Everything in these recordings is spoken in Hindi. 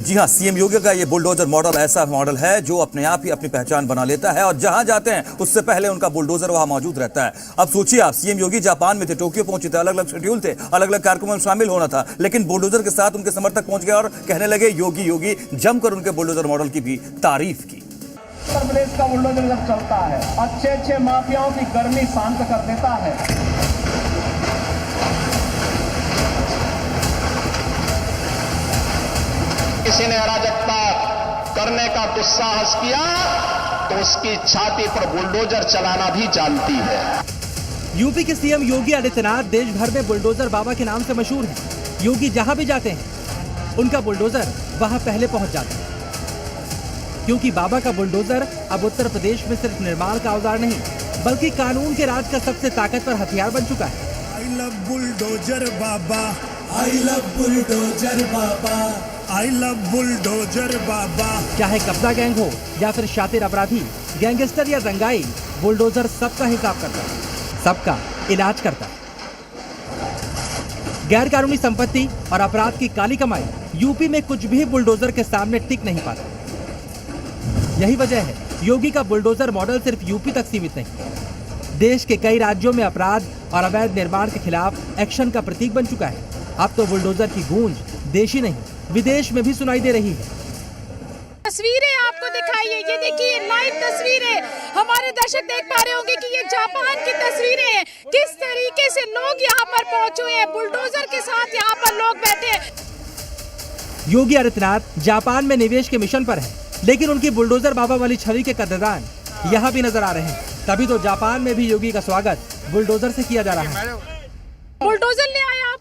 जी हाँ, सीएम योगी का ये बुलडोजर मॉडल ऐसा मॉडल है जो अपने आप ही अपनी पहचान बना लेता है और जहां जाते हैं उससे पहले उनका बुलडोजर वहां मौजूद रहता है। अब सोचिए आप, सीएम योगी जापान में थे, टोक्यो पहुंचे थे, अलग अलग शेड्यूल थे, अलग अलग कार्यक्रमों में शामिल होना था, लेकिन बुलडोजर के साथ उनके समर्थक पहुंच गए और कहने लगे योगी योगी, जमकर उनके बुलडोजर मॉडल की भी तारीफ की। उत्तर प्रदेश का बुलडोजर जब चलता है, अच्छे अच्छे माफियाओं की गर्मी शांत कर देता है। किसी ने अराजकता करने का दुस्साहस किया तो उसकी छाती पर बुलडोजर चलाना भी जानती है। यूपी के सीएम योगी आदित्यनाथ देश भर में बुलडोजर बाबा के नाम से मशहूर हैं। योगी जहां भी जाते हैं उनका बुलडोजर वहां पहले पहुंच जाता है, क्योंकि बाबा का बुलडोजर अब उत्तर प्रदेश में सिर्फ निर्माण का औजार नहीं बल्कि कानून के राज का सबसे ताकतवर हथियार बन चुका है। आई लव बुलडोजर बाबा, आई लव बुलडोजर बाबा, आई लव बुलडोजर बाबा। चाहे कब्जा गैंग हो या फिर शातिर अपराधी, गैंगस्टर या दंगाई, बुलडोजर सबका हिसाब करता है, सबका इलाज करता है। गैर कानूनी संपत्ति और अपराध की काली कमाई यूपी में कुछ भी बुलडोजर के सामने टिक नहीं पाता। यही वजह है योगी का बुलडोजर मॉडल सिर्फ यूपी तक सीमित नहीं, देश के कई राज्यों में अपराध और अवैध निर्माण के खिलाफ एक्शन का प्रतीक बन चुका है। अब तो बुलडोजर की गूंज देश ही नहीं विदेश में भी सुनाई दे रही है। तस्वीरें आपको दिखाई है, ये देखिए लाइव तस्वीरें, हमारे दर्शक देख पा रहे होंगे कि ये जापान की तस्वीरें हैं। किस तरीके से लोग यहाँ पर पहुंचे हुए हैं, बुलडोजर के साथ यहाँ पर लोग बैठे हैं। योगी आदित्यनाथ जापान में निवेश के मिशन पर है, लेकिन उनकी बुलडोजर बाबा वाली छवि के कदरदान यहाँ भी नजर आ रहे हैं। तभी तो जापान में भी योगी का स्वागत बुलडोजर से किया जा रहा है। बुलडोजर ले आए आप?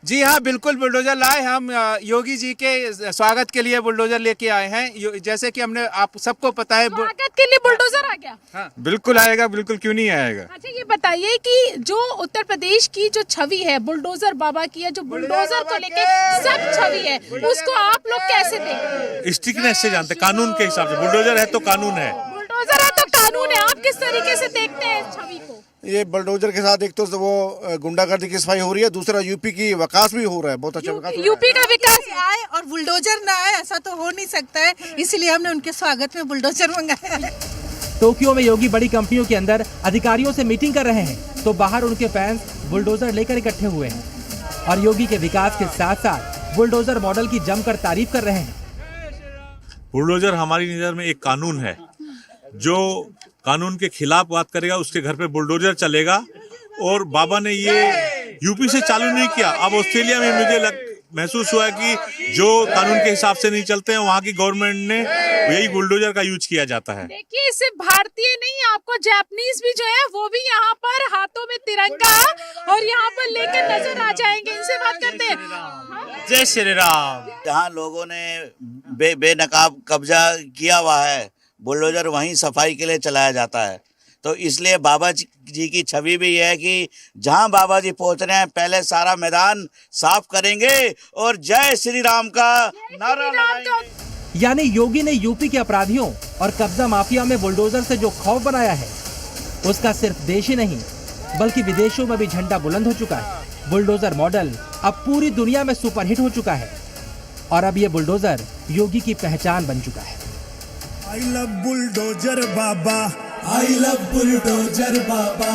जी हाँ, बिल्कुल बुलडोजर लाए। हम योगी जी के स्वागत के लिए बुलडोजर लेके आए हैं। जैसे कि हमने, आप सबको पता है, स्वागत के लिए बुलडोजर आ गया। हाँ, बिल्कुल आएगा, बिल्कुल क्यों नहीं आएगा। अच्छा, ये बताइए कि जो उत्तर प्रदेश की जो छवि है बुलडोजर बाबा की है, जो बुलडोजर को लेके सब छवि है, उसको आप लोग कैसे देखें? स्ट्रिक्टनेस से जानते, कानून के हिसाब से। बुलडोजर है तो कानून है, बुलडोजर है तो कानून है। आप किस तरीके से देखते हैं इस छवि को? ये बुलडोजर के साथ एक तो वो गुंडागर्दी की सफाई हो रही है, दूसरा यूपी की विकास भी हो रहा है, बहुत अच्छा विकास। यूपी का विकास आए और बुलडोजर ना आए, ऐसा तो हो नहीं सकता है, इसलिए हमने उनके स्वागत में बुलडोजर मंगाया है। टोक्यो में योगी बड़ी कंपनियों के अंदर अधिकारियों से मीटिंग कर रहे हैं, तो बाहर उनके फैंस बुलडोजर लेकर इकट्ठे हुए हैं और योगी के विकास के साथ साथ बुलडोजर मॉडल की जमकर तारीफ कर रहे हैं। बुलडोजर हमारी नजर में एक कानून है, जो कानून के खिलाफ बात करेगा उसके घर पे बुलडोजर चलेगा। और बाबा ने ये यूपी से चालू नहीं किया, अब ऑस्ट्रेलिया में मुझे महसूस हुआ कि जो कानून के हिसाब से नहीं चलते हैं वहाँ की गवर्नमेंट ने यही बुलडोजर का यूज किया जाता है। देखिए, सिर्फ भारतीय नहीं, आपको जापानीज भी जो है वो भी यहाँ पर हाथों में तिरंगा और यहाँ पर लेकर नजर आ जाएंगे। इनसे बात करते हैं। जय श्री राम। जहाँ लोगों ने बेनकाब कब्जा किया हुआ है, बुलडोजर वहीं सफाई के लिए चलाया जाता है। तो इसलिए बाबा जी की छवि भी है कि जहां बाबा जी पहुंच रहे हैं पहले सारा मैदान साफ करेंगे और जय श्री राम का नारा लगाएंगे। यानी योगी ने यूपी के अपराधियों और कब्जा माफिया में बुलडोजर से जो खौफ बनाया है, उसका सिर्फ देश ही नहीं बल्कि विदेशों में भी झंडा बुलंद हो चुका है। बुलडोजर मॉडल अब पूरी दुनिया में सुपरहिट हो चुका है और अब ये बुलडोजर योगी की पहचान बन चुका है। आई लव बुलडोजर बाबा, आई लव बुलडोजर बाबा,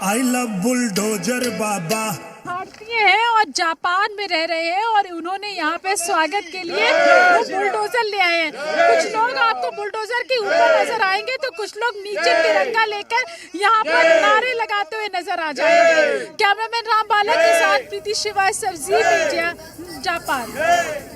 आई लव बुलडोजर बाबा। भारतीय हैं और जापान में रह रहे हैं और उन्होंने यहाँ पे स्वागत के लिए वो बुलडोजर ले आए हैं। कुछ लोग आपको बुलडोजर के ऊपर नजर आएंगे तो कुछ लोग नीचे तिरंगा लेकर यहाँ पर नारे लगाते हुए नजर आ जाएंगे। कैमरामैन राम बालक के साथ प्रीति श्रीवास्तव, जी मीडिया, जापान।